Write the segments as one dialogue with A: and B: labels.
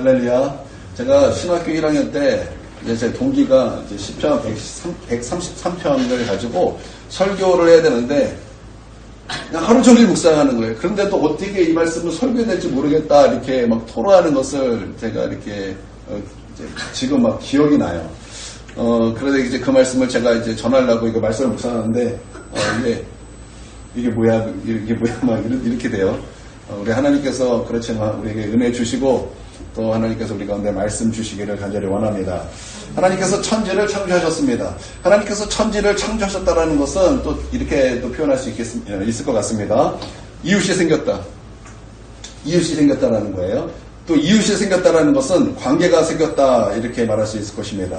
A: 할렐루야. 제가 신학교 1학년 때 이제 제 동기가 이제 시편 133편을 가지고 설교를 해야 되는데 그냥 하루 종일 묵상하는 거예요. 그런데 또 어떻게 이 말씀을 설교될지 모르겠다 이렇게 막 토로하는 것을 제가 이렇게 이제 지금 막 기억이 나요. 그래서 이제 그 말씀을 제가 이제 전하려고 이거 말씀을 묵상하는데 이게 뭐야 막 이렇게 돼요. 우리 하나님께서 그렇지만 우리에게 은혜 주시고 또 하나님께서 우리 가운데 말씀 주시기를 간절히 원합니다. 하나님께서 천지를 창조하셨습니다. 하나님께서 천지를 창조하셨다라는 것은 또 이렇게 또 표현할 수 있을 것 같습니다. 이웃이 생겼다. 이웃이 생겼다라는 거예요. 또 이웃이 생겼다라는 것은 관계가 생겼다 이렇게 말할 수 있을 것입니다.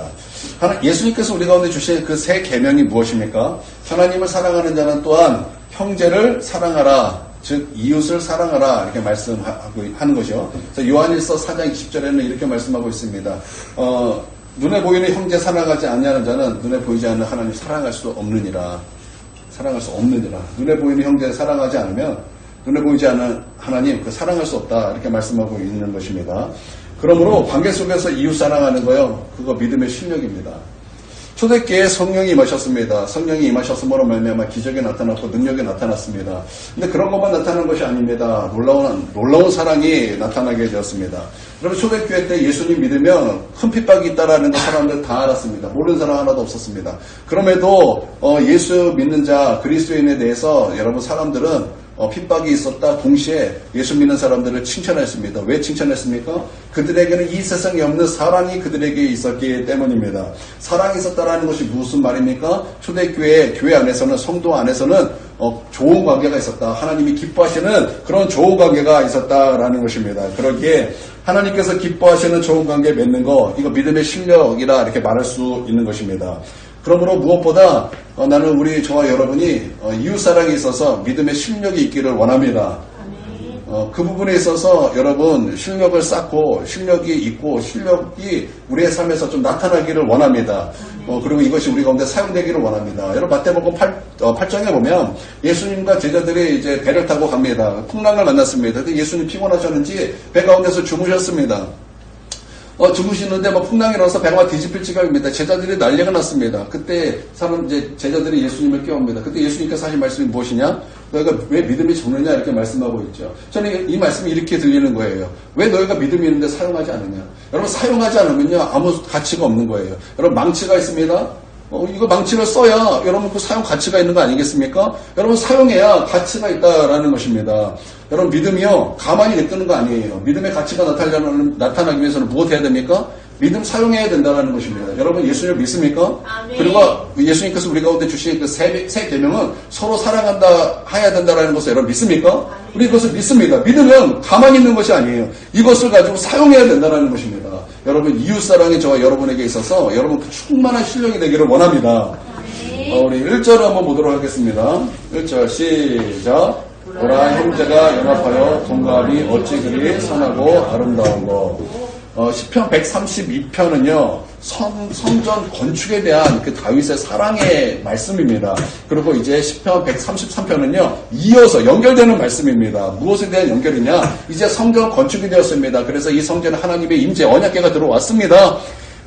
A: 예수님께서 우리 가운데 주신 그 세 계명이 무엇입니까? 하나님을 사랑하는 자는 또한 형제를 사랑하라. 즉 이웃을 사랑하라 이렇게 말씀하고 하는 것이요. 요한일서 4장 20절에는 이렇게 말씀하고 있습니다. 눈에 보이는 형제 사랑하지 않냐는 자는 눈에 보이지 않는 하나님 사랑할 수 없느니라. 사랑할 수 없느니라. 눈에 보이는 형제 사랑하지 않으면 눈에 보이지 않는 하나님 그 사랑할 수 없다 이렇게 말씀하고 있는 것입니다. 그러므로 관계 속에서 이웃 사랑하는 거요. 그거 믿음의 실력입니다. 초대교회에 성령이 임하셨습니다. 성령이 임하셨음으로 말미암아 기적이 나타났고 능력이 나타났습니다. 근데 그런 것만 나타난 것이 아닙니다. 놀라운 사랑이 나타나게 되었습니다. 여러분 초대교회 때 예수님 믿으면 큰 핍박이 있다라는 거 사람들 다 알았습니다. 모르는 사람 하나도 없었습니다. 그럼에도 예수 믿는 자 그리스도인에 대해서 여러분 사람들은 핍박이 있었다 동시에 예수 믿는 사람들을 칭찬했습니다. 왜 칭찬했습니까? 그들에게는 이 세상에 없는 사랑이 그들에게 있었기 때문입니다. 사랑이 있었다라는 것이 무슨 말입니까? 초대교회 교회 안에서는 성도 안에서는 좋은 관계가 있었다. 하나님이 기뻐하시는 그런 좋은 관계가 있었다라는 것입니다. 그러기에 하나님께서 기뻐하시는 좋은 관계 맺는 거 이거 믿음의 실력이라 이렇게 말할 수 있는 것입니다. 그러므로 무엇보다 나는 저와 여러분이 이웃사랑에 있어서 믿음의 실력이 있기를 원합니다. 그 부분에 있어서 여러분 실력을 쌓고 실력이 있고 실력이 우리의 삶에서 좀 나타나기를 원합니다. 그리고 이것이 우리 가운데 사용되기를 원합니다. 여러분 마태복음 8장에 보면 예수님과 제자들이 이제 배를 타고 갑니다. 풍랑을 만났습니다. 예수님 피곤하셨는지 배 가운데서 주무셨습니다. 주무시는데 풍랑이 일어나서 배가 뒤집힐 지경입니다. 제자들이 난리가 났습니다. 그때 제자들이 예수님을 깨웁니다. 그때 예수님께서 하신 말씀이 무엇이냐? 너희가 왜 믿음이 적느냐 이렇게 말씀하고 있죠. 저는 이 말씀이 이렇게 들리는 거예요. 왜 너희가 믿음이 있는데 사용하지 않느냐? 여러분 사용하지 않으면요 아무 가치가 없는 거예요. 여러분 망치가 있습니다. 이거 망치를 써야 여러분 그 사용 가치가 있는 거 아니겠습니까? 여러분 사용해야 가치가 있다라는 것입니다. 여러분 믿음이요 가만히 냅두는 거 아니에요. 믿음의 가치가 나타나기 위해서는 무엇 해야 됩니까? 믿음 사용해야 된다는 것입니다. 여러분 예수님을 믿습니까? 아멘. 그리고 예수님께서 우리 가운데 주신 그 세 계명은 서로 사랑한다 해야 된다는 것을 여러분 믿습니까? 아멘. 우리 그것을 믿습니다. 믿으면 가만히 있는 것이 아니에요. 이것을 가지고 사용해야 된다는 것입니다. 여러분 이웃사랑이 저와 여러분에게 있어서 여러분 그 충만한 실력이 되기를 원합니다. 우리 1절을 한번 보도록 하겠습니다. 1절 시작. 보라 형제가 연합하여 동감이 어찌 그리 선하고 아름다운 거. 시편 132편은요 성전 건축에 대한 그 다윗의 사랑의 말씀입니다. 그리고 이제 시편 133편은요 이어서 연결되는 말씀입니다. 무엇에 대한 연결이냐? 이제 성전 건축이 되었습니다. 그래서 이 성전에 하나님의 임재 언약궤가 들어왔습니다.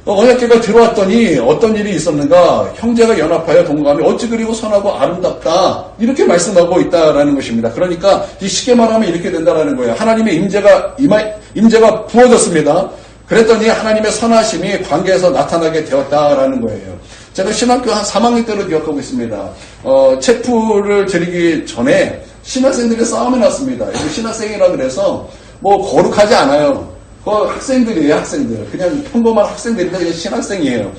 A: 언약궤가 들어왔더니 어떤 일이 있었는가? 형제가 연합하여 동감이 어찌 그리고 선하고 아름답다 이렇게 말씀하고 있다라는 것입니다. 그러니까 이 쉽게 말하면 이렇게 된다라는 거예요. 하나님의 임재가 부어졌습니다. 그랬더니 하나님의 선하심이 관계에서 나타나게 되었다라는 거예요. 제가 신학교 한 3학년 때로 기억하고 있습니다. 체프를 드리기 전에 신학생들이 싸움이 났습니다. 신학생이라 그래서 거룩하지 않아요. 학생들이에요, 학생들. 그냥 평범한 학생들인데 그냥 신학생이에요.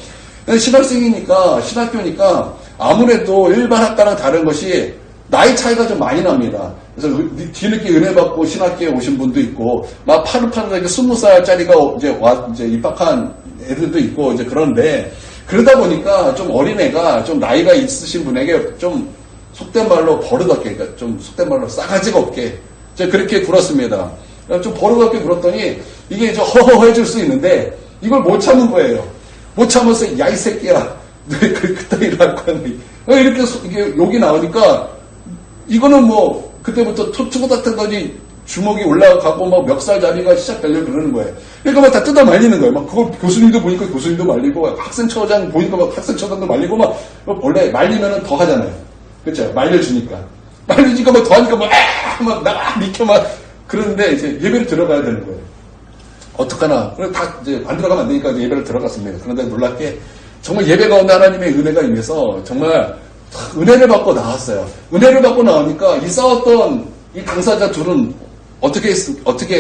A: 신학생이니까, 신학교니까 아무래도 일반 학과랑 다른 것이 나이 차이가 좀 많이 납니다. 그래서 뒤늦게 은혜 받고 신학교에 오신 분도 있고, 막 파릇파릇하게 20살짜리가 이제 입학한 애들도 있고, 이제 그런데, 그러다 보니까 좀 어린애가 좀 나이가 있으신 분에게 좀 속된 말로 버릇없게, 그러니까 좀 속된 말로 싸가지가 없게, 그렇게 굴었습니다. 좀 버릇없게 굴었더니, 이게 좀 허허해질 수 있는데, 이걸 못 참은 거예요. 못 참아서, 야, 이 새끼야. 너 그따위로 할 거야. 이렇게 욕이 나오니까, 이거는 그때부터 투구 같은 거지, 주먹이 올라가고 막 멱살잡이가 시작되려고 그러는 거예요. 그러니까 막 다 뜯어 말리는 거예요. 막 그걸 교수님도 보니까 교수님도 말리고, 학생처장 보니까 막 학생처장도 말리고, 막 원래 말리면은 더 하잖아요. 그렇죠? 말려주니까 막 더 하니까 막 미켜 막 그러는데 이제 예배를 들어가야 되는 거예요. 어떡하나. 그래서 다 이제 안 들어가면 안 되니까 이제 예배를 들어갔습니다. 그런데 놀랍게 정말 예배 가운데 하나님의 은혜가 임해서 정말 은혜를 받고 나왔어요. 은혜를 받고 나오니까 이 싸웠던 이 당사자 둘은 어떻게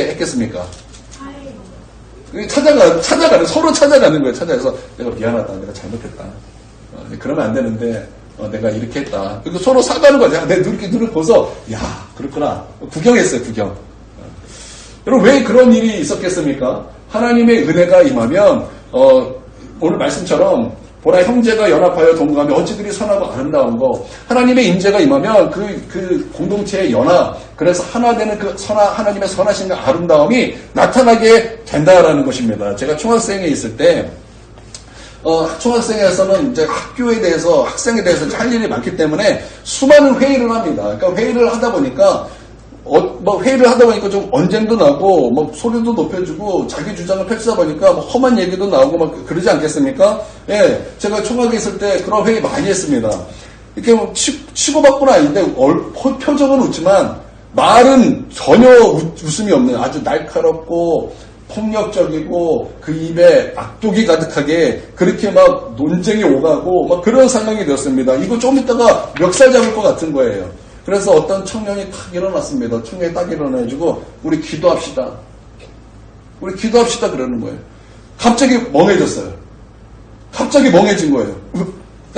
A: 했겠습니까? 찾아가는, 서로 찾아가는 거예요. 찾아가서 내가 미안하다. 내가 잘못했다. 그러면 안 되는데, 내가 이렇게 했다. 그리고 서로 사과하는 거죠. 내 눈을 보서, 야, 그렇구나. 구경했어요, 구경. 여러분, 왜 그런 일이 있었겠습니까? 하나님의 은혜가 임하면, 오늘 말씀처럼, 보라 형제가 연합하여 동거하며 어찌 그리 선하고 아름다운 거. 하나님의 임재가 임하면 그 공동체의 연합, 그래서 하나 되는 하나님의 선하심과 아름다움이 나타나게 된다라는 것입니다. 제가 총학생에 있을 때, 총학생에서는 이제 학교에 대해서, 학생에 대해서 할 일이 많기 때문에 수많은 회의를 합니다. 그러니까 회의를 하다 보니까 좀 언쟁도 나고, 소리도 높여주고, 자기 주장을 펼치다 보니까, 험한 얘기도 나오고, 그러지 않겠습니까? 예, 제가 총학에 있을 때 그런 회의 많이 했습니다. 이렇게 치고받고는 아닌데, 표정은 웃지만, 말은 전혀 웃음이 없는 아주 날카롭고, 폭력적이고, 그 입에 악독이 가득하게, 그렇게 막 논쟁이 오가고, 그런 상황이 되었습니다. 이거 좀 이따가 멱살 잡을 것 같은 거예요. 그래서 어떤 청년이 딱 일어났습니다. 청년이 딱 일어나가지고 우리 기도합시다. 우리 기도합시다 그러는 거예요. 갑자기 멍해졌어요. 갑자기 멍해진 거예요.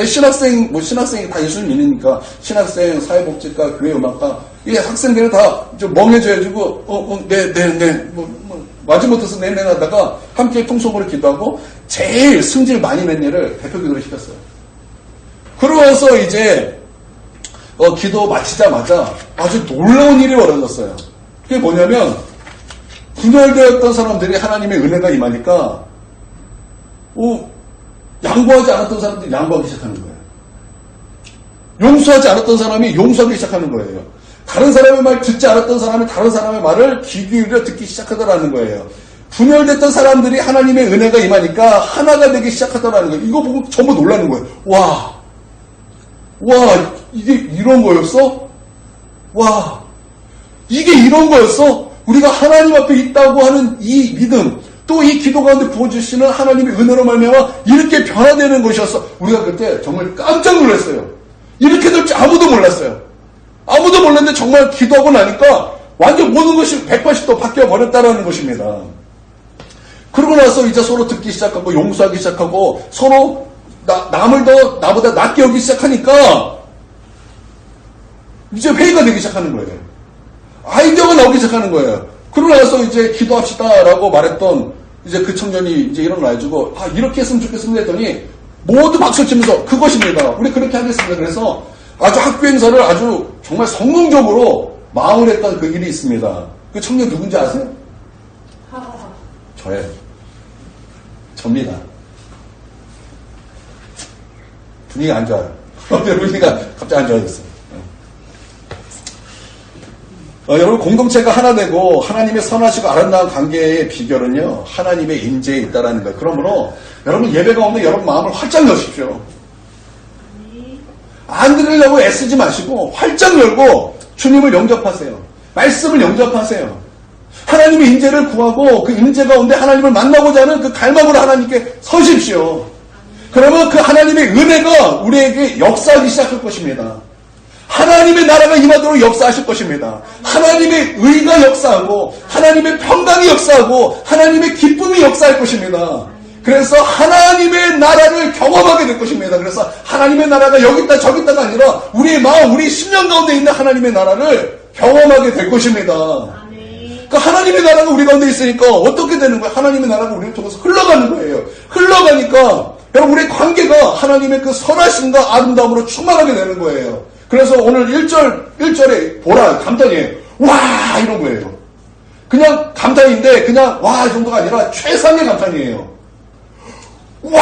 A: 신학생이 다 예수님 믿으니까 신학생, 사회복지과, 교회음악과 이 학생들이 다 좀 멍해져가지고 마지못해서 네네 하다가 함께 통속으로 기도하고 제일 승질 많이 낸 일을 대표 기도를 시켰어요. 그러면서 이제 기도 마치자마자 아주 놀라운 일이 벌어졌어요. 그게 뭐냐면, 분열되었던 사람들이 하나님의 은혜가 임하니까, 양보하지 않았던 사람들이 양보하기 시작하는 거예요. 용서하지 않았던 사람이 용서하기 시작하는 거예요. 다른 사람의 말 듣지 않았던 사람이 다른 사람의 말을 귀 기울여 듣기 시작하더라는 거예요. 분열됐던 사람들이 하나님의 은혜가 임하니까 하나가 되기 시작하더라는 거예요. 이거 보고 전부 놀라는 거예요. 와, 이게 이런 거였어? 와, 이게 이런 거였어? 우리가 하나님 앞에 있다고 하는 이 믿음, 또 이 기도 가운데 부어주시는 하나님의 은혜로 말미암아 이렇게 변화되는 것이었어. 우리가 그때 정말 깜짝 놀랐어요. 이렇게 될지 아무도 몰랐어요. 아무도 몰랐는데 정말 기도하고 나니까 완전 모든 것이 180도 바뀌어 버렸다는 것입니다. 그러고 나서 이제 서로 듣기 시작하고 용서하기 시작하고 서로 남을 더 나보다 낫게 여기기 시작하니까 이제 회의가 되기 시작하는 거예요. 아이디어가 나오기 시작하는 거예요. 그러고 나서 이제 기도합시다라고 말했던 이제 그 청년이 이제 일어나가지고 이렇게 했으면 좋겠습니다 했더니 모두 박수 치면서 그것입니다. 우리 그렇게 하겠습니다. 그래서 아주 학교 행사를 아주 정말 성공적으로 마무리했던 그 일이 있습니다. 그 청년 누군지 아세요? 저예요. 접니다. 분위기가 안 좋아요. 분위기가 갑자기 안 좋아졌어요. 여러분, 공동체가 하나 되고 하나님의 선하시고 아름다운 관계의 비결은요, 하나님의 임재에 있다라는 거예요. 그러므로 여러분 예배가 오면 여러분 마음을 활짝 여십시오. 안 들으려고 애쓰지 마시고 활짝 열고 주님을 영접하세요. 말씀을 영접하세요. 하나님의 임재를 구하고 그 임재 가운데 하나님을 만나고자 하는 그 갈망으로 하나님께 서십시오. 그러면 그 하나님의 은혜가 우리에게 역사하기 시작할 것입니다. 하나님의 나라가 임하도록 역사하실 것입니다. 하나님의 의가 역사하고 하나님의 평강이 역사하고 하나님의 기쁨이 역사할 것입니다. 그래서 하나님의 나라를 경험하게 될 것입니다. 그래서 하나님의 나라가 여기 있다 저기 있다가 아니라 우리의 마음, 우리 심령 가운데 있는 하나님의 나라를 경험하게 될 것입니다. 그러니까 하나님의 나라가 우리 가운데 있으니까 어떻게 되는 거예요? 하나님의 나라가 우리를 통해서 흘러가는 거예요. 흘러가니까 여러분 우리의 관계가 하나님의 그 선하심과 아름다움으로 충만하게 되는 거예요. 그래서 오늘 1절에 보라, 감탄이에요. 와! 이런 거예요. 그냥 감탄인데, 그냥 와! 이 정도가 아니라 최상의 감탄이에요. 와!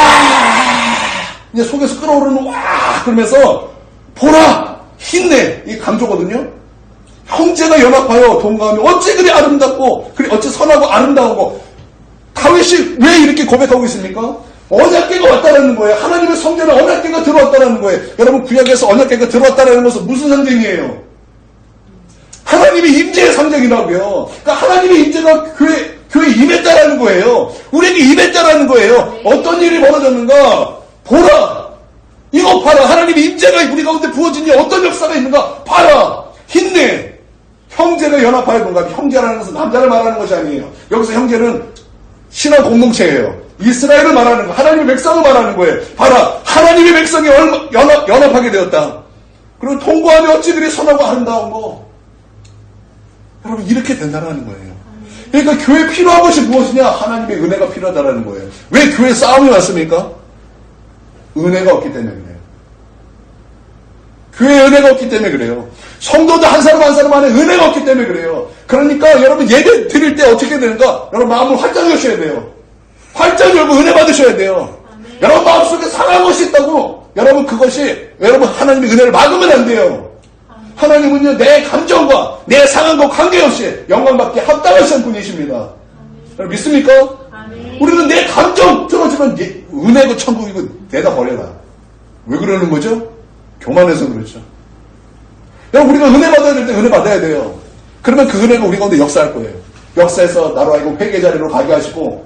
A: 이제 속에서 끓어오르는 와! 그러면서, 보라! 힘내! 이게 강조거든요? 형제가 연합하여 동거하며 어찌 그리 아름답고 그리 어찌 선하고 아름다우고. 다윗이 왜 이렇게 고백하고 있습니까? 언약궤가 왔다라는 거예요. 하나님의 성전에 언약궤가 들어왔다라는 거예요. 여러분 구약에서 언약궤가 들어왔다라는 것은 무슨 상징이에요? 하나님의 임재의 상징이라고요. 그러니까 하나님의 임재가 교회에 임했다라는 거예요. 우리에게 임했다라는 거예요. 어떤 일이 벌어졌는가? 보라! 이거 봐라. 하나님의 임재가 우리 가운데 부어지니 어떤 역사가 있는가? 봐라! 힘내! 형제가 연합하여 동거하며. 형제라는 것은 남자를 말하는 것이 아니에요. 여기서 형제는 신앙 공동체예요. 이스라엘을 말하는 거, 하나님의 백성을 말하는 거예요. 봐라, 하나님의 백성이 연합하게 되었다. 그리고 통과하며 어찌 그리 선하고 아름다운 거. 여러분, 이렇게 된다는 거예요. 그러니까 교회에 필요한 것이 무엇이냐? 하나님의 은혜가 필요하다는 거예요. 왜 교회에 싸움이 왔습니까? 은혜가 없기 때문에 그래요. 교회에 은혜가 없기 때문에 그래요. 성도들 한 사람 한 사람 안에 은혜가 없기 때문에 그래요. 그러니까 여러분 예배 드릴 때 어떻게 되는가? 여러분 마음을 활짝 여셔야 돼요. 활짝 열고 은혜 받으셔야 돼요. 아멘. 여러분 마음속에 상한 것이 있다고 여러분 그것이 여러분 하나님의 은혜를 막으면 안 돼요. 아멘. 하나님은요 내 감정과 내 상한과 관계없이 영광받기에 합당하신 분이십니다. 아멘. 여러분 믿습니까? 아멘. 우리는 내 감정 틀어주면 은혜고 천국이고 내다 버려라. 왜 그러는 거죠? 교만해서 그렇죠. 여러분 우리가 은혜 받아야 될 때 은혜 받아야 돼요. 그러면 그 은혜가 우리 가운데 역사할 거예요. 역사에서 나로 하여금 회개 자리로 가게 하시고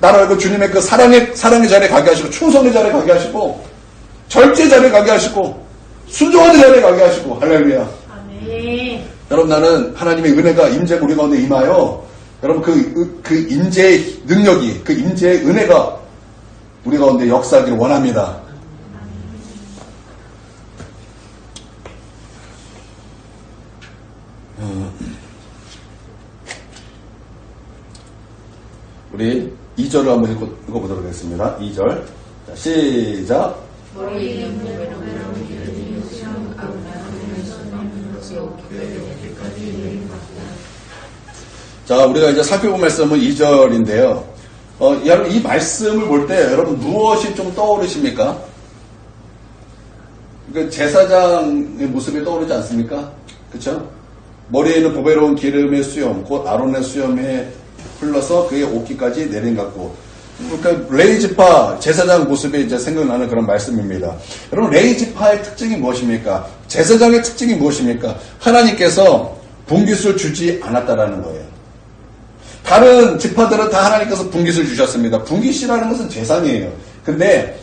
A: 나로 하여금 주님의 그 사랑의 자리에 가게 하시고 충성의 자리에 가게 하시고 절제 자리에 가게 하시고 순종하는 자리에 가게 하시고 할렐루야. 아멘. 여러분 나는 하나님의 은혜가 임재가 우리 가운데 임하여 여러분 그 임재의 능력이 그 임재의 은혜가 우리 가운데 역사하기를 원합니다. 우리 2절을 한번 읽어보도록 하겠습니다. 2절. 자, 시작. 자, 우리가 이제 살펴본 말씀은 2절인데요. 여러분, 이 말씀을 볼 때 여러분 무엇이 좀 떠오르십니까? 그 제사장의 모습이 떠오르지 않습니까? 그쵸? 머리에 있는 보배로운 기름의 수염, 곧 아론의 수염에 흘러서 그의 옷깃까지 내린 것 같고, 그러니까 레위지파 제사장 모습이 이제 생각나는 그런 말씀입니다. 여러분 레위지파의 특징이 무엇입니까? 제사장의 특징이 무엇입니까? 하나님께서 분깃을 주지 않았다라는 거예요. 다른 지파들은 다 하나님께서 분깃을 주셨습니다. 분깃이라는 것은 제사이에요. 근데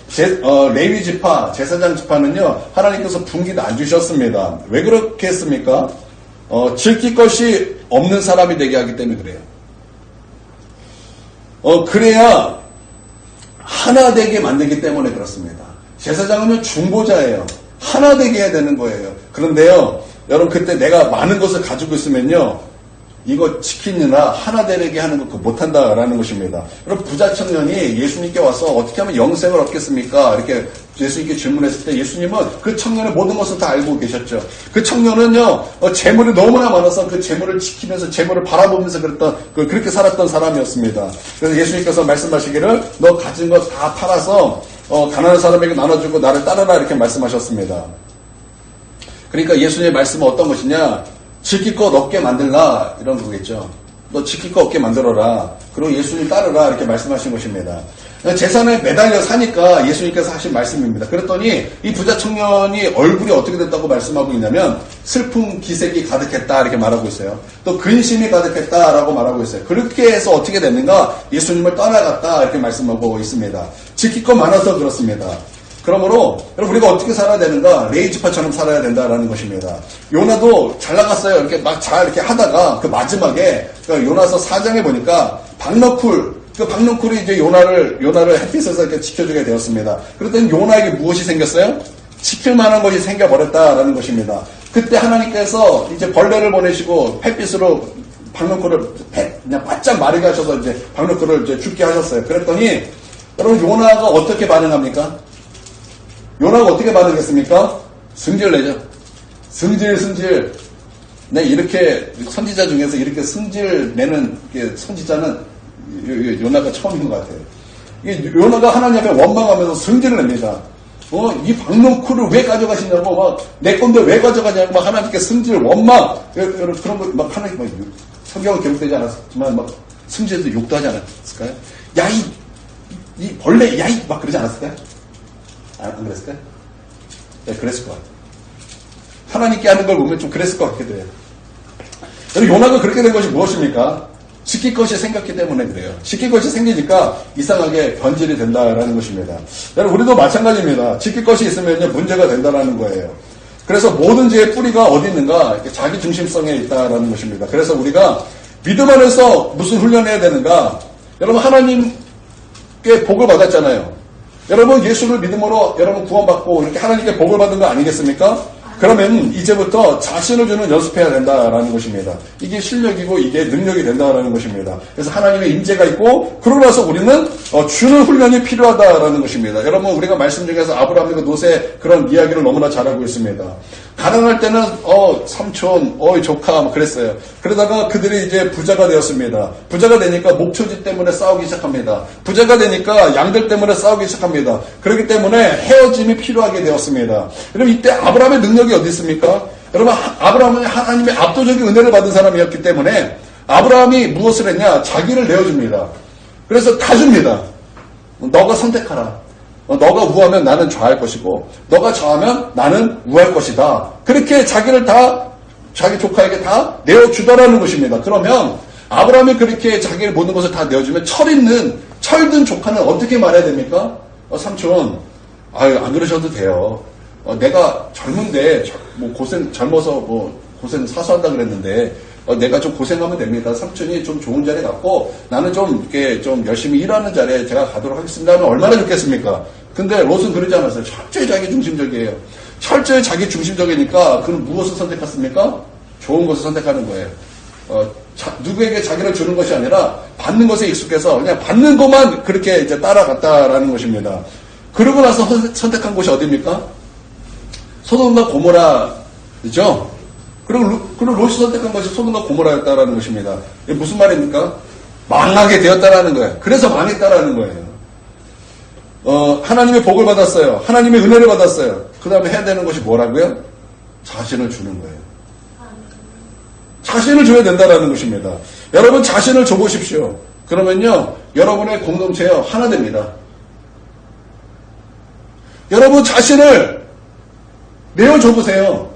A: 레위지파 제사장 지파는요 하나님께서 분깃 안 주셨습니다. 왜 그렇게 했습니까? 즐길 것이 없는 사람이 되게 하기 때문에 그래요. 그래야 하나 되게 만들기 때문에 그렇습니다. 제사장은요 중보자예요. 하나 되게 해야 되는 거예요. 그런데요 여러분 그때 내가 많은 것을 가지고 있으면요 이거 지키느라 하나 되게 하는 거 그거 못한다라는 것입니다. 여러분 부자 청년이 예수님께 와서 어떻게 하면 영생을 얻겠습니까? 이렇게 예수님께 질문했을 때 예수님은 그 청년의 모든 것을 다 알고 계셨죠. 그 청년은요 재물이 너무나 많아서 그 재물을 지키면서 재물을 바라보면서 그렇게 살았던 사람이었습니다. 그래서 예수님께서 말씀하시기를 너 가진 것 다 팔아서 가난한 사람에게 나눠주고 나를 따르라 이렇게 말씀하셨습니다. 그러니까 예수님의 말씀은 어떤 것이냐? 지킬 것 없게 만들라 이런 거겠죠. 너 지킬 것 없게 만들어라. 그리고 예수님 따르라 이렇게 말씀하신 것입니다. 재산에 매달려 사니까 예수님께서 하신 말씀입니다. 그랬더니 이 부자 청년이 얼굴이 어떻게 됐다고 말씀하고 있냐면 슬픔 기색이 가득했다 이렇게 말하고 있어요. 또 근심이 가득했다라고 말하고 있어요. 그렇게 해서 어떻게 됐는가? 예수님을 떠나갔다 이렇게 말씀하고 있습니다. 지킬 것 많아서 그렇습니다. 그러므로 여러분 우리가 어떻게 살아야 되는가? 레위지파처럼 살아야 된다라는 것입니다. 요나도 잘 나갔어요. 이렇게 막 잘 이렇게 하다가 그 마지막에 그러니까 요나서 4장에 보니까 박너쿨이 이제 요나를 햇빛에서 이렇게 지켜주게 되었습니다. 그랬더니 요나에게 무엇이 생겼어요? 지킬 만한 것이 생겨버렸다라는 것입니다. 그때 하나님께서 이제 벌레를 보내시고 햇빛으로 박너쿨을 그냥 바짝 마르게 하셔서 이제 박너쿨을 이제 죽게 하셨어요. 그랬더니 여러분 요나가 어떻게 반응합니까? 요나가 어떻게 반응했습니까? 승질 내죠. 승질. 네, 이렇게 선지자 중에서 이렇게 승질 내는 선지자는 요나가 처음인 것 같아요. 요나가 하나님 앞에 원망하면서 승질을 냅니다. 이 박노크를 왜 가져가시냐고, 막, 내 건데 왜 가져가냐고, 막 하나님께 승질, 원망, 그런 거, 막 하나님, 막, 성경은 기록되지 않았지만, 막, 승질에도 욕도 하지 않았을까요? 야, 이 벌레, 야, 막 그러지 않았을까요? 안 그랬을까요? 네, 그랬을 것 같아요. 하나님께 하는 걸 보면 좀 그랬을 것 같기도 해요. 여러분, 요나가 그렇게 된 것이 무엇입니까? 지킬 것이 생겼기 때문에 그래요. 지킬 것이 생기니까 이상하게 변질이 된다라는 것입니다. 여러분, 우리도 마찬가지입니다. 지킬 것이 있으면요, 문제가 된다라는 거예요. 그래서 모든 죄의 뿌리가 어디 있는가? 자기 중심성에 있다라는 것입니다. 그래서 우리가 믿음 안에서 무슨 훈련해야 되는가? 여러분, 하나님께 복을 받았잖아요. 여러분, 예수를 믿음으로 여러분 구원받고 이렇게 하나님께 복을 받은 거 아니겠습니까? 그러면 이제부터 자신을 주는 연습해야 된다라는 것입니다. 이게 실력이고 이게 능력이 된다라는 것입니다. 그래서 하나님의 인재가 있고 그러고 나서 우리는 주는 훈련이 필요하다라는 것입니다. 여러분, 우리가 말씀 중에서 아브라함과 노새 그런 이야기를 너무나 잘 알고 있습니다. 가난할 때는 삼촌, 조카 그랬어요. 그러다가 그들이 이제 부자가 되었습니다. 부자가 되니까 목초지 때문에 싸우기 시작합니다. 부자가 되니까 양들 때문에 싸우기 시작합니다. 그렇기 때문에 헤어짐이 필요하게 되었습니다. 그럼 이때 아브라함의 능력이 어디 있습니까? 여러분, 아브라함은 하나님의 압도적인 은혜를 받은 사람이었기 때문에 아브라함이 무엇을 했냐? 자기를 내어줍니다. 그래서 다 줍니다. 너가 선택하라. 너가 우하면 나는 좌할 것이고 너가 좌하면 나는 우할 것이다. 그렇게 자기를 다 자기 조카에게 다 내어주더라는 것입니다. 그러면 아브라함이 그렇게 자기의 모든 것을 다 내어주면 철든 조카는 어떻게 말해야 됩니까? 삼촌, 안 그러셔도 돼요. 내가 젊은데 젊어서 고생 사수한다 그랬는데 내가 좀 고생하면 됩니다. 삼촌이 좀 좋은 자리에 갔고 나는 좀 이렇게 좀 열심히 일하는 자리에 제가 가도록 하겠습니다 하면 얼마나 좋겠습니까? 근데 롯은 그러지 않았어요. 철저히 자기 중심적이에요. 철저히 자기 중심적이니까 그는 무엇을 선택했습니까? 좋은 것을 선택하는 거예요. 누구에게 자기를 주는 것이 아니라 받는 것에 익숙해서 그냥 받는 것만 그렇게 이제 따라갔다라는 것입니다. 그러고 나서 선택한 곳이 어디입니까? 소돔과 고모라죠. 그리고 롯이 선택한 것이 소돔과 고모라였다라는 것입니다. 이게 무슨 말입니까? 망하게 되었다라는 거예요. 그래서 망했다라는 거예요. 하나님의 복을 받았어요. 하나님의 은혜를 받았어요. 그 다음에 해야 되는 것이 뭐라고요? 자신을 주는 거예요. 자신을 줘야 된다라는 것입니다. 여러분, 자신을 줘보십시오. 그러면요, 여러분의 공동체요, 하나 됩니다. 여러분 자신을 내어줘보세요.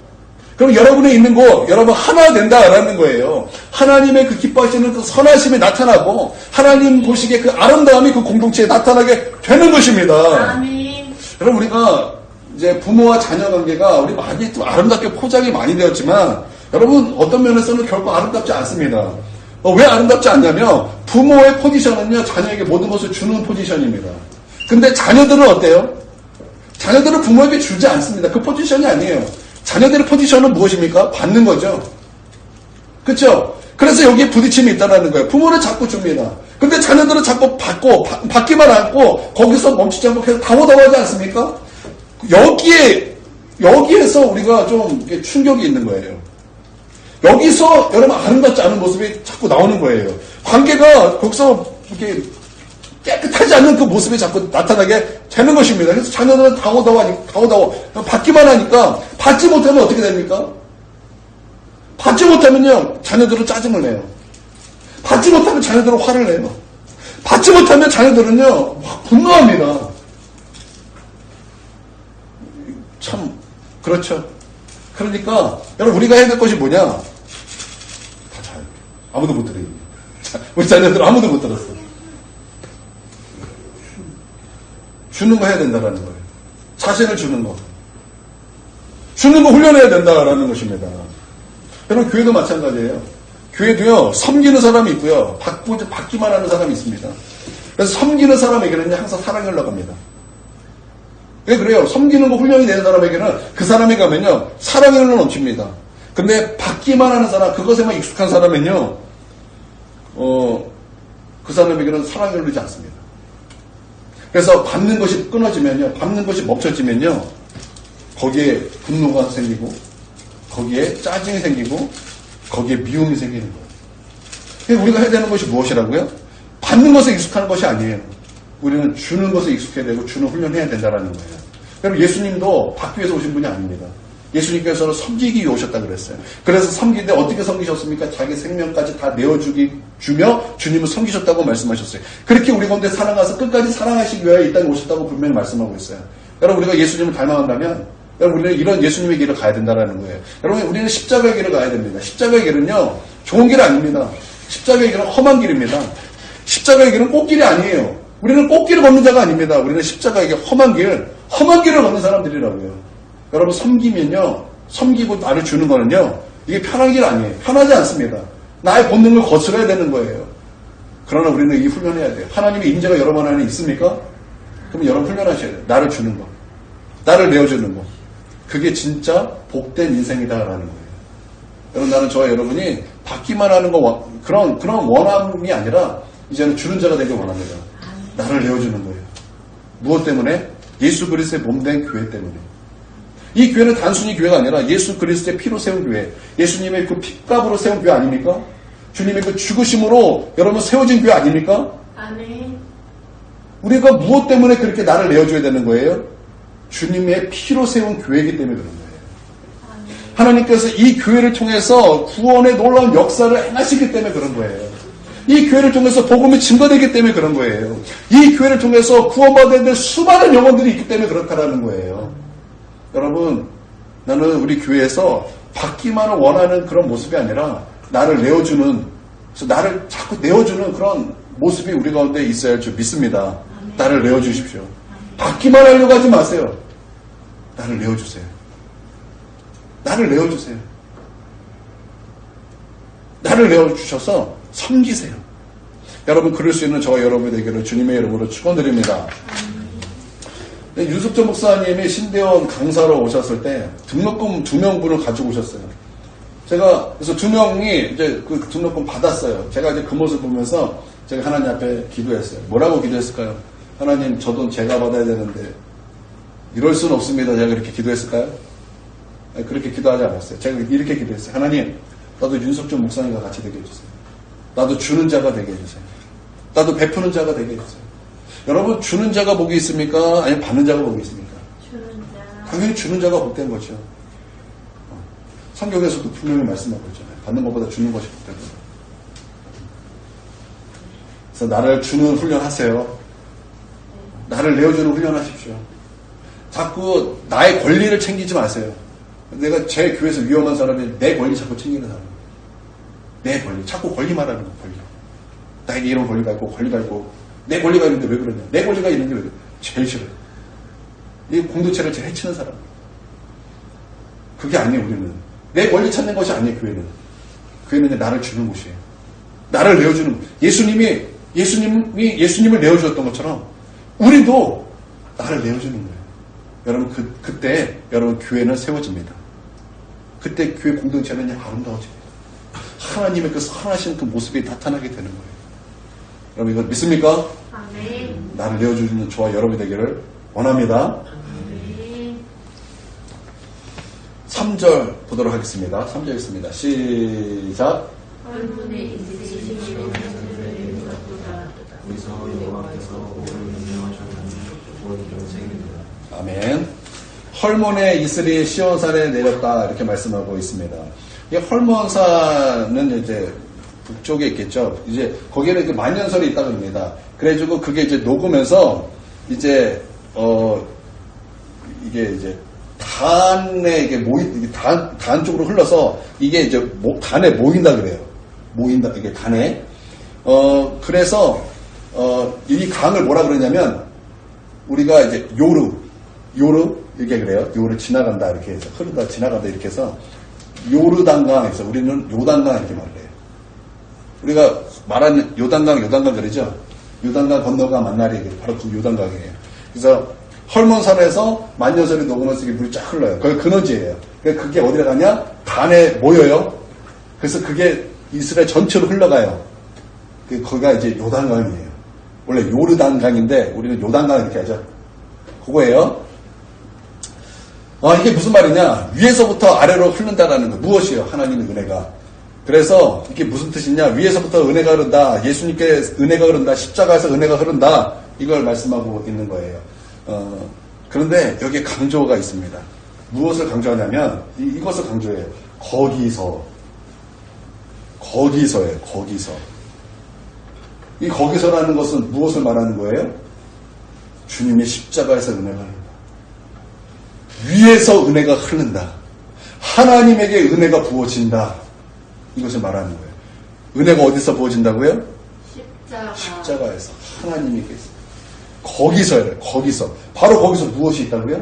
A: 그럼 여러분이 있는 곳, 여러분 하나 된다라는 거예요. 하나님의 그 기뻐하시는 그 선하심이 나타나고, 하나님 보시기에 그 아름다움이 그 공동체에 나타나게 되는 것입니다.
B: 아멘.
A: 여러분, 우리가 이제 부모와 자녀 관계가 우리 많이 또 아름답게 포장이 많이 되었지만, 여러분 어떤 면에서는 결코 아름답지 않습니다. 왜 아름답지 않냐면, 부모의 포지션은요, 자녀에게 모든 것을 주는 포지션입니다. 근데 자녀들은 어때요? 자녀들은 부모에게 주지 않습니다. 그 포지션이 아니에요. 자녀들의 포지션은 무엇입니까? 받는 거죠. 그렇죠? 그래서 여기에 부딪힘이 있다는 거예요. 부모는 자꾸 줍니다. 근데 자녀들은 자꾸 받기만 하고 거기서 멈추지 않고 계속 다워다워하지 않습니까? 여기에서 우리가 좀 충격이 있는 거예요. 여기서 여러분 아름답지 않은 모습이 자꾸 나오는 거예요. 관계가 거기서 이렇게 깨끗하지 않는 그 모습이 자꾸 나타나게 되는 것입니다. 그래서 자녀들은 다워다워 받기만 하니까 받지 못하면 어떻게 됩니까? 받지 못하면요, 자녀들은 짜증을 내요. 받지 못하면 자녀들은 화를 내요. 받지 못하면 자녀들은요, 막 분노합니다. 참 그렇죠. 그러니까 여러분, 우리가 해야 될 것이 뭐냐? 다 자요. 아무도 못 들어요. 우리 자녀들 아무도 못 들었어. 주는 거 해야 된다라는 거예요. 자신을 주는 거. 주는 거 훈련해야 된다라는 것입니다. 여러분, 교회도 마찬가지예요. 교회도요, 섬기는 사람이 있고요, 받기만 하는 사람이 있습니다. 그래서 섬기는 사람에게는 항상 사랑이 흘러갑니다. 왜 그래요? 섬기는 거 훈련이 되는 사람에게는 그 사람이 가면요, 사랑이 흘러 넘칩니다. 근데 받기만 하는 사람, 그것에만 익숙한 사람은요, 그 사람에게는 사랑이 흐르지 않습니다. 그래서 받는 것이 끊어지면요, 받는 것이 멈춰지면요, 거기에 분노가 생기고, 거기에 짜증이 생기고, 거기에 미움이 생기는 거예요. 그래서 우리가 해야 되는 것이 무엇이라고요? 받는 것에 익숙하는 것이 아니에요. 우리는 주는 것에 익숙해야 되고, 주는 훈련해야 된다는 거예요. 그럼 예수님도 받기 위해서 오신 분이 아닙니다. 예수님께서는 섬기기 위해 오셨다 그랬어요. 그래서 섬기는데 어떻게 섬기셨습니까? 자기 생명까지 다 주며 주님을 섬기셨다고 말씀하셨어요. 그렇게 우리 가운데 살아가서 끝까지 사랑하시기 위하여 이 땅에 오셨다고 분명히 말씀하고 있어요. 여러분 우리가 예수님을 닮아간다면 여러분 우리는 이런 예수님의 길을 가야 된다는 거예요. 여러분 우리는 십자가의 길을 가야 됩니다. 십자가의 길은요 좋은 길 아닙니다. 십자가의 길은 험한 길입니다. 십자가의 길은 꽃길이 아니에요. 우리는 꽃길을 걷는 자가 아닙니다. 우리는 십자가의 길, 험한 길을 걷는 사람들이라고요. 여러분 섬기면요, 섬기고 나를 주는 거는요, 이게 편한 길 아니에요. 편하지 않습니다. 나의 본능을 거스려야 되는 거예요. 그러나 우리는 이 훈련해야 돼요. 하나님의 임재가 여러분 안에 있습니까? 그럼 여러분 훈련하셔야 돼요. 나를 주는 거, 나를 내어주는 거. 그게 진짜 복된 인생이다라는 거예요. 여러분 나는 저와 여러분이 받기만 하는 거 그런 원함이 아니라 이제는 주는 자가 되길 원합니다. 나를 내어주는 거예요. 무엇 때문에? 예수 그리스도의 몸된 교회 때문에. 이 교회는 단순히 교회가 아니라 예수 그리스도의 피로 세운 교회, 예수님의 그 핏값으로 세운 교회 아닙니까? 주님의 그 죽으심으로 여러분 세워진 교회 아닙니까?
B: 아멘.
A: 우리가 무엇 때문에 그렇게 나를 내어줘야 되는 거예요? 주님의 피로 세운 교회이기 때문에 그런 거예요.
B: 아멘.
A: 하나님께서 이 교회를 통해서 구원의 놀라운 역사를 행하시기 때문에 그런 거예요. 이 교회를 통해서 복음이 증거되기 때문에 그런 거예요. 이 교회를 통해서 구원받아야 될 수많은 영혼들이 있기 때문에 그렇다라는 거예요. 여러분, 나는 우리 교회에서 받기만을 원하는 그런 모습이 아니라 나를 내어주는, 그래서 나를 자꾸 내어주는 그런 모습이 우리 가운데 있어야 할 줄 믿습니다. 나를 내어주십시오. 받기만 하려고 하지 마세요. 나를 내어주세요. 나를 내어주세요. 나를 내어주셔서 섬기세요. 여러분 그럴 수 있는 저와 여러분이 되기를 주님의 이름으로 축원드립니다. 윤석철 목사님이 신대원 강사로 오셨을 때 등록금 2명분을 가지고 오셨어요. 제가 그래서 2명이 이제 그 등록금 받았어요. 제가 이제 그 모습을 보면서 제가 하나님 앞에 기도했어요. 뭐라고 기도했을까요? 하나님 저 돈 제가 받아야 되는데 이럴 수는 없습니다. 제가 그렇게 기도했을까요? 그렇게 기도하지 않았어요. 제가 이렇게 기도했어요. 하나님 나도 윤석철 목사님과 같이 되게 해주세요. 나도 주는 자가 되게 해주세요. 나도 베푸는 자가 되게 해주세요. 여러분 주는 자가 복이 있습니까? 아니면 받는 자가 복이 있습니까?
B: 주는 자.
A: 당연히 주는 자가 복된 거죠. 성경에서도 분명히 말씀하고 있잖아요. 받는 것보다 주는 것이 복된 거예요. 그래서 나를 주는 훈련하세요. 나를 내어주는 훈련하십시오. 자꾸 나의 권리를 챙기지 마세요. 내가 제 교회에서 위험한 사람이 내 권리 자꾸 챙기는 사람. 내 권리. 자꾸 권리 말하는 거, 권리. 나에게 이런 권리가 있고, 권리가 있고, 내 권리가 있는데 왜 그러냐. 내 권리가 있는데 왜 그러냐. 제일 싫어요. 이 공동체를 제일 해치는 사람. 그게 아니에요, 우리는. 내 권리 찾는 것이 아니에요, 교회는. 교회는 나를 주는 곳이에요. 나를 내어주는, 예수님을 내어주었던 것처럼, 우리도 나를 내어주는 거예요. 여러분, 그때, 여러분, 교회는 세워집니다. 그때 교회 공동체는 아름다워집니다. 하나님의 그 선하신 그 모습이 나타나게 되는 거예요. 여러분, 이거 믿습니까?
B: 아멘.
A: 나를 내어주는 저와 여러분이 되기를 원합니다.
B: 아멘.
A: 3절 보도록 하겠습니다. 3절 읽습니다. 시작.
B: 헐문에 있으시는 것보다
C: 우리서 여호와께서 오늘 명령하셨나니 곧 영생입니다.
A: 아멘. 헐몬에 이슬이 시온산에 내렸다 이렇게 말씀하고 있습니다. 이 헐몬산은 이제 북쪽에 있겠죠. 이제 거기에는 이제 만년설이 있다고 합니다. 그래가지고 그게 이제 녹으면서 이제 이게 이제 단에 이게 단 쪽으로 흘러서 이게 이제 단에 모인다 그래요. 모인다 이게 단에. 그래서 이 강을 뭐라 그러냐면 우리가 이제 요르 이렇게 그래요. 요르 지나간다 이렇게 해서 흐른다 지나간다 이렇게 해서 요르단강에서 우리는 요단강 이렇게 말해요. 우리가 말하는 요단강 그러죠. 요단강 건너가 만나리 바로 그 요단강이에요. 그래서 헐몬산에서 만년설이 녹으면서 물이 쫙 흘러요. 그게 근원지예요. 그게 어디로 가냐? 단에 모여요. 그래서 그게 이스라엘 전체로 흘러가요. 거기가 이제 요단강이에요. 원래 요르단강인데 우리는 요단강 이렇게 하죠. 그거예요. 이게 무슨 말이냐? 위에서부터 아래로 흐른다라는 거. 무엇이요? 하나님의 은혜가. 그래서 이게 무슨 뜻이냐? 위에서부터 은혜가 흐른다. 예수님께 은혜가 흐른다. 십자가에서 은혜가 흐른다. 이걸 말씀하고 있는 거예요. 그런데 여기에 강조가 있습니다. 무엇을 강조하냐면 이것을 강조해요. 거기서예요. 거기서. 이 거기서라는 것은 무엇을 말하는 거예요? 주님의 십자가에서 은혜가 흐른다. 위에서 은혜가 흐른다. 하나님에게 은혜가 부어진다. 이것을 말하는 거예요. 은혜가 어디서 부어진다고요? 십자가에서. 하나님께서. 거기서예요. 거기서. 바로 거기서 무엇이 있다고요?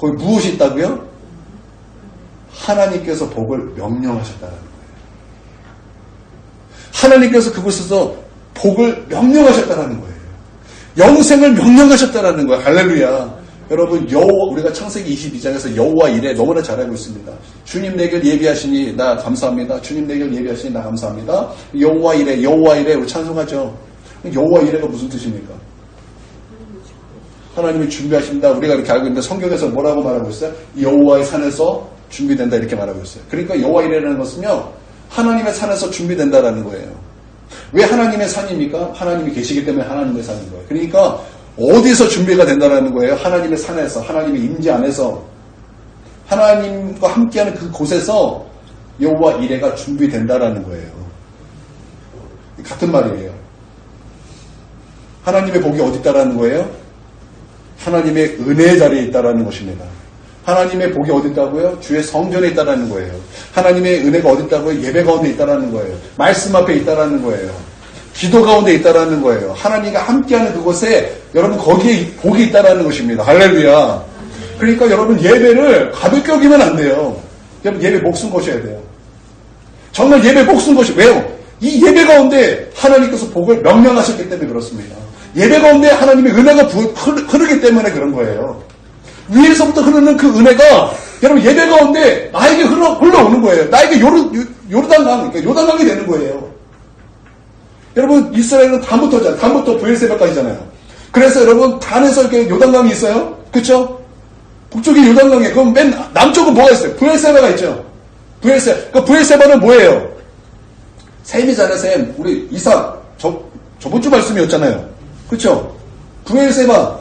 A: 거기 무엇이 있다고요? 하나님께서 복을 명령하셨다는 거예요. 하나님께서 그곳에서 복을 명령하셨다는 거예요. 영생을 명령하셨다는 거예요. 할렐루야. 여러분, 우리가 창세기 22장에서 여호와 이래 너무나 잘 알고 있습니다. 주님 내길 예비하시니 나 감사합니다. 주님 내길 예비하시니 나 감사합니다. 여호와 이래 우리 찬송하죠. 여호와 이래가 무슨 뜻입니까? 하나님이 준비하십니다. 우리가 이렇게 알고 있는데 성경에서 뭐라고 말하고 있어요? 여호와의 산에서 준비된다 이렇게 말하고 있어요. 그러니까 여호와 이래라는 것은요, 하나님의 산에서 준비된다라는 거예요. 왜 하나님의 산입니까? 하나님이 계시기 때문에 하나님의 산인 거예요. 그러니까 어디서 준비가 된다라는 거예요? 하나님의 산에서, 하나님의 임재 안에서, 하나님과 함께하는 그 곳에서 여호와 이래가 준비된다라는 거예요. 같은 말이에요. 하나님의 복이 어디 있다라는 거예요? 하나님의 은혜의 자리에 있다라는 것입니다. 하나님의 복이 어디 있다고요? 주의 성전에 있다라는 거예요. 하나님의 은혜가 어디 있다고요? 예배 가운데 있다라는 거예요. 말씀 앞에 있다라는 거예요. 기도 가운데 있다라는 거예요. 하나님과 함께하는 그곳에 여러분 거기에 복이 있다라는 것입니다. 할렐루야. 그러니까 여러분 예배를 가볍게 여기면 안 돼요. 여러분 예배 목숨 거셔야 돼요. 정말 예배 목숨 거셔. 왜요? 이 예배 가운데 하나님께서 복을 명령하셨기 때문에 그렇습니다. 예배 가운데 하나님의 은혜가 흐르기 때문에 그런 거예요. 위에서부터 흐르는 그 은혜가 여러분 예배 가운데 나에게 흘러오는 거예요. 나에게 요르단강, 그러니까 요단강이 되는 거예요. 여러분 이스라엘은 단부터 브엘세바까지잖아요. 그래서 여러분 단에서 이렇게 요단강이 있어요. 그렇죠? 북쪽이 요단강이에요. 그럼 맨 남쪽은 뭐가 있어요? 브엘세바가 있죠. 그러니까 브엘세바는 뭐예요? 셈이잖아요. 셈. 우리 이삭 저번 주 말씀이었잖아요. 그렇죠? 브엘세바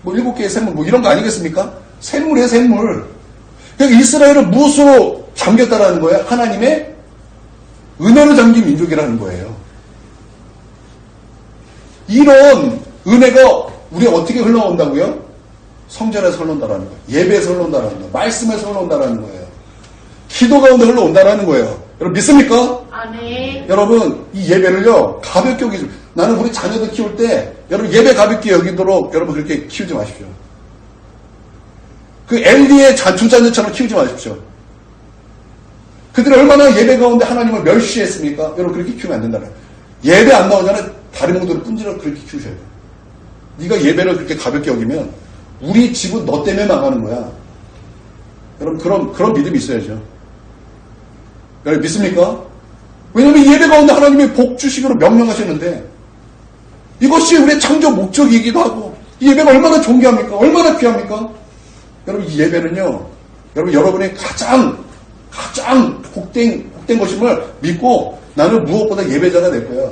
A: 뭐 7개의 샘물 뭐 이런 거 아니겠습니까? 샘물이에요. 샘물. 그러니까 이스라엘은 무엇으로 잠겼다라는 거예요? 하나님의 은혜로 잠긴 민족이라는 거예요. 이런 은혜가 우리에 어떻게 흘러온다고요? 성전에서 흘러온다라는 거예요. 예배에서 흘러온다라는 거예요. 말씀에서 흘러온다라는 거예요. 기도 가운데 흘러온다라는 거예요. 여러분 믿습니까?
B: 아멘.
A: 여러분 이 예배를요 가볍게 여기지. 나는 우리 자녀들 키울 때 여러분 예배 가볍게 여기도록 여러분 그렇게 키우지 마십시오. 그 엘리의 두 자녀처럼 키우지 마십시오. 그들이 얼마나 예배 가운데 하나님을 멸시했습니까? 여러분 그렇게 키우면 안 된다는 거예요. 예배 안 나오잖아요. 다른 목도를 뿜지러 그렇게 키우셔야 돼요. 네가 예배를 그렇게 가볍게 여기면 우리 집은 너 때문에 망하는 거야. 여러분 그런 믿음이 있어야죠. 여러분 믿습니까? 왜냐하면 예배 가운데 하나님이 복 주시기로 명령하셨는데 이것이 우리의 창조 목적이기도 하고 이 예배가 얼마나 존귀합니까? 얼마나 귀합니까? 여러분 이 예배는요 여러분의 가장 복된 것임을 믿고 나는 무엇보다 예배자가 될 거야.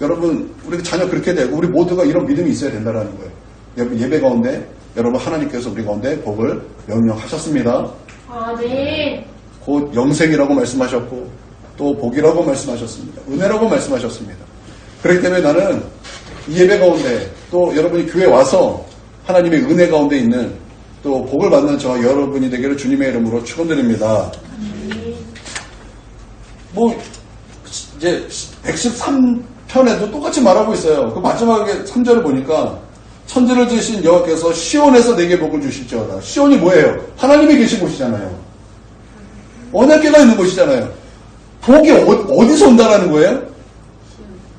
A: 여러분 우리 자녀 그렇게 되고 우리 모두가 이런 믿음이 있어야 된다는 거예요. 여러분 예배 가운데 여러분 하나님께서 우리 가운데 복을 명령하셨습니다.
B: 아멘.
A: 곧 영생이라고 말씀하셨고 또 복이라고 말씀하셨습니다. 은혜라고 말씀하셨습니다. 그렇기 때문에 나는 이 예배 가운데 또 여러분이 교회 와서 하나님의 은혜 가운데 있는 또 복을 받는 저와 여러분이 되기를 주님의 이름으로 축원드립니다. 뭐 이제 113편에도 똑같이 말하고 있어요. 그 마지막에 3절을 보니까 천지를 지으신 여호와께서 시온에서 내게 복을 주실지어다. 시온이 뭐예요? 하나님이 계신 곳이잖아요. 언약궤가 있는 곳이잖아요. 복이 어디서 온다라는 거예요?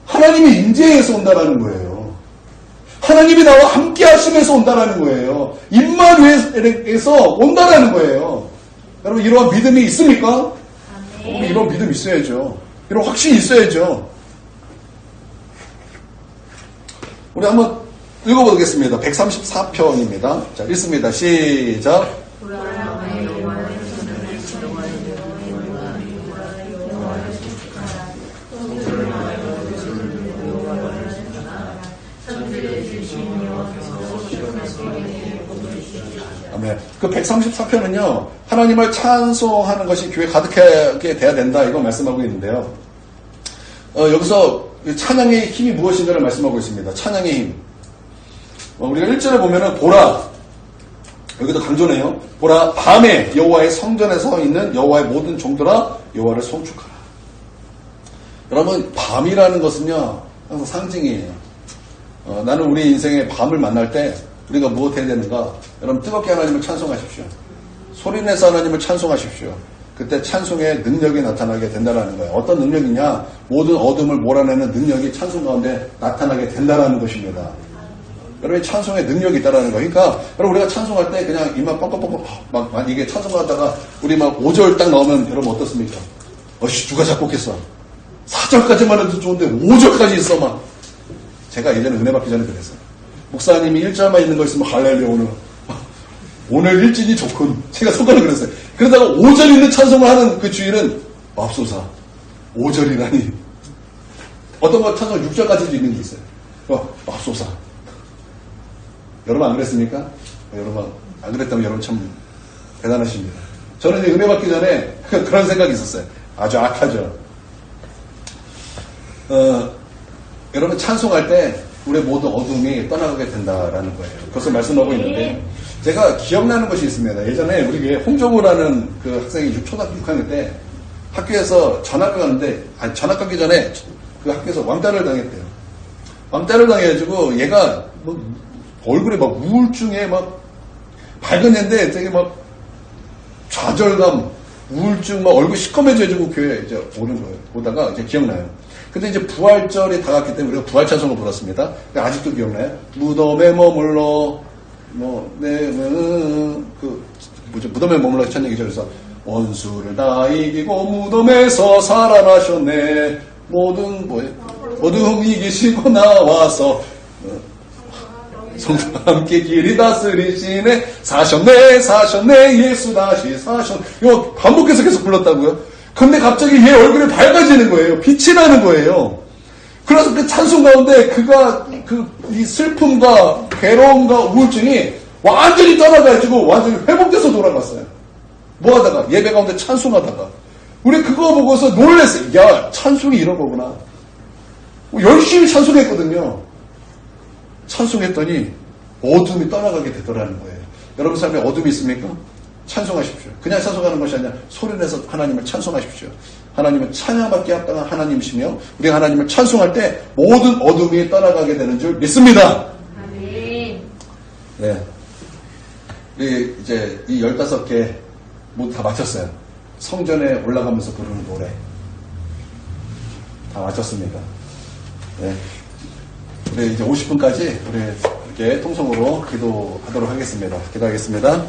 A: 하나님의 임재에서 온다라는 거예요. 하나님이 나와 함께 하심에서 온다라는 거예요. 임마누엘에서 온다라는 거예요. 여러분 이러한 믿음이 있습니까? 우리 이런 믿음 있어야죠. 이런 확신이 있어야죠. 우리 한번 읽어보겠습니다. 134편입니다. 자, 읽습니다. 시작. 네. 그 134편은요, 하나님을 찬송하는 것이 교회 가득하게 돼야 된다, 이거 말씀하고 있는데요. 여기서 찬양의 힘이 무엇인가를 말씀하고 있습니다. 찬양의 힘. 우리가 1절에 보면은, 보라. 여기도 강조네요. 보라, 밤에 여호와의 성전에 서 있는 여호와의 모든 종들아, 여호와를 송축하라. 여러분, 밤이라는 것은요, 항상 상징이에요. 나는 우리 인생의 밤을 만날 때, 우리가 무엇 해야 되는가? 여러분, 뜨겁게 하나님을 찬송하십시오. 소리내서 하나님을 찬송하십시오. 그때 찬송의 능력이 나타나게 된다는 거예요. 어떤 능력이냐? 모든 어둠을 몰아내는 능력이 찬송 가운데 나타나게 된다는 것입니다. 여러분, 찬송의 능력이 있다는 거예요. 그러니까, 여러분, 우리가 찬송할 때 그냥 입만 뻥뻥뻥 막 이게 찬송하다가 우리 막 5절 딱 나오면 여러분 어떻습니까? 누가 작곡했어? 4절까지만 해도 좋은데 5절까지 있어, 막. 제가 예전에 은혜 받기 전에 그랬어요. 목사님이 1절만 있는 거 있으면 할렐루야, 오늘 일진이 좋군. 제가 속으로 그랬어요. 그러다가 5절 있는 찬송을 하는 그 주일은 맙소사. 5절이라니. 어떤 거 찬송 6절까지도 있는 게 있어요. 맙소사. 여러분 안 그랬습니까? 여러분 안 그랬다면 여러분 참 대단하십니다. 저는 이제 은혜 받기 전에 그런 생각이 있었어요. 아주 악하죠. 여러분 찬송할 때 우리의 모든 어둠이 떠나가게 된다라는 거예요. 그것을 말씀하고 있는데 제가 기억나는 것이 있습니다. 예전에 우리 교회 홍정우라는 그 학생이 초등학교 6학년 때 학교에서 전학을 가는데 전학 가기 전에 그 학교에서 왕따를 당했대요. 왕따를 당해가지고 얘가 뭐 얼굴에 막 우울증에 막 밝은 애인데 되게 막 좌절감, 우울증, 막 얼굴 시커매져가지고 교회에 이제 오는 거예요. 오다가 이제 기억나요. 근데 이제 부활절이 다가왔기 때문에 우리가 부활 찬송을 불렀습니다. 아직도 기억나요? 무덤에 머물러, 무덤에 머물러 찬양 2절에서 원수를 다 이기고 무덤에서 살아나셨네. 모든 이기시고 나와서 성도와 함께 길이 다스리시네. 사셨네 예수 다시 사셨네. 이거 반복해서 계속 불렀다고요. 근데 갑자기 얘 얼굴이 밝아지는 거예요. 빛이 나는 거예요. 그래서 그 찬송 가운데 그가 이 슬픔과 괴로움과 우울증이 완전히 떠나가지고 완전히 회복돼서 돌아갔어요. 뭐 하다가? 예배 가운데 찬송하다가. 우리 그거 보고서 놀랬어요. 야, 찬송이 이런 거구나. 열심히 찬송했거든요. 찬송했더니 어둠이 떠나가게 되더라는 거예요. 여러분 삶에 어둠이 있습니까? 찬송하십시오. 그냥 찬송하는 것이 아니라 소리내서 하나님을 찬송하십시오. 하나님은 찬양받기 합당한 하나님이시며 우리가 하나님을 찬송할 때 모든 어둠이 떠나가게 되는 줄 믿습니다.
B: 아멘.
A: 네. 우리 이제 이 15개 모두 다 마쳤어요. 성전에 올라가면서 부르는 노래 다 마쳤습니다. 네. 우리 이제 50분까지 우리 이렇게 통성으로 기도하도록 하겠습니다. 기도하겠습니다.